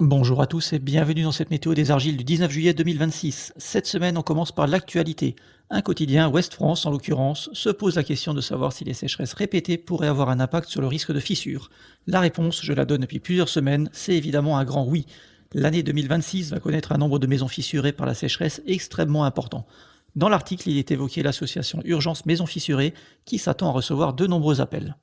Bonjour à tous et bienvenue dans cette météo des argiles du 19 juillet 2026. Cette semaine, on commence par l'actualité. Un quotidien, Ouest France en l'occurrence, se pose la question de savoir si les sécheresses répétées pourraient avoir un impact sur le risque de fissure. La réponse, je la donne depuis plusieurs semaines, c'est évidemment un grand oui. L'année 2026 va connaître un nombre de maisons fissurées par la sécheresse extrêmement important. Dans l'article, il est évoqué l'association Urgence Maisons Fissurées qui s'attend à recevoir de nombreux appels.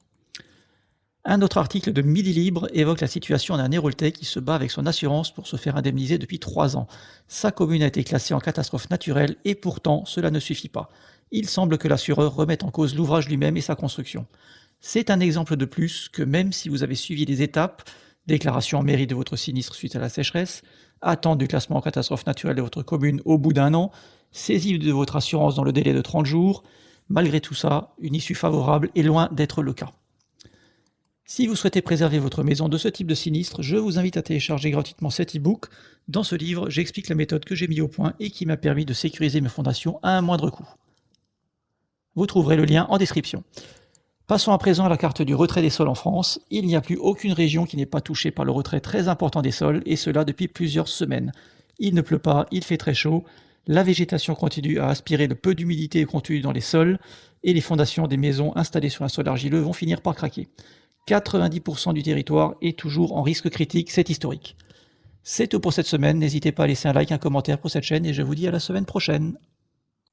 Un autre article de Midi Libre évoque la situation d'un Héraultais qui se bat avec son assurance pour se faire indemniser depuis 3 ans. Sa commune a été classée en catastrophe naturelle et pourtant cela ne suffit pas. Il semble que l'assureur remette en cause l'ouvrage lui-même et sa construction. C'est un exemple de plus que même si vous avez suivi les étapes, déclaration en mairie de votre sinistre suite à la sécheresse, attente du classement en catastrophe naturelle de votre commune au bout d'un an, saisie de votre assurance dans le délai de 30 jours, malgré tout ça, une issue favorable est loin d'être le cas. Si vous souhaitez préserver votre maison de ce type de sinistre, je vous invite à télécharger gratuitement cet e-book. Dans ce livre, j'explique la méthode que j'ai mise au point et qui m'a permis de sécuriser mes fondations à un moindre coût. Vous trouverez le lien en description. Passons à présent à la carte du retrait des sols en France. Il n'y a plus aucune région qui n'est pas touchée par le retrait très important des sols, et cela depuis plusieurs semaines. Il ne pleut pas, il fait très chaud, la végétation continue à aspirer le peu d'humidité contenu dans les sols, et les fondations des maisons installées sur un sol argileux vont finir par craquer. 90% du territoire est toujours en risque critique, c'est historique. C'est tout pour cette semaine, n'hésitez pas à laisser un like, un commentaire pour cette chaîne, et je vous dis à la semaine prochaine.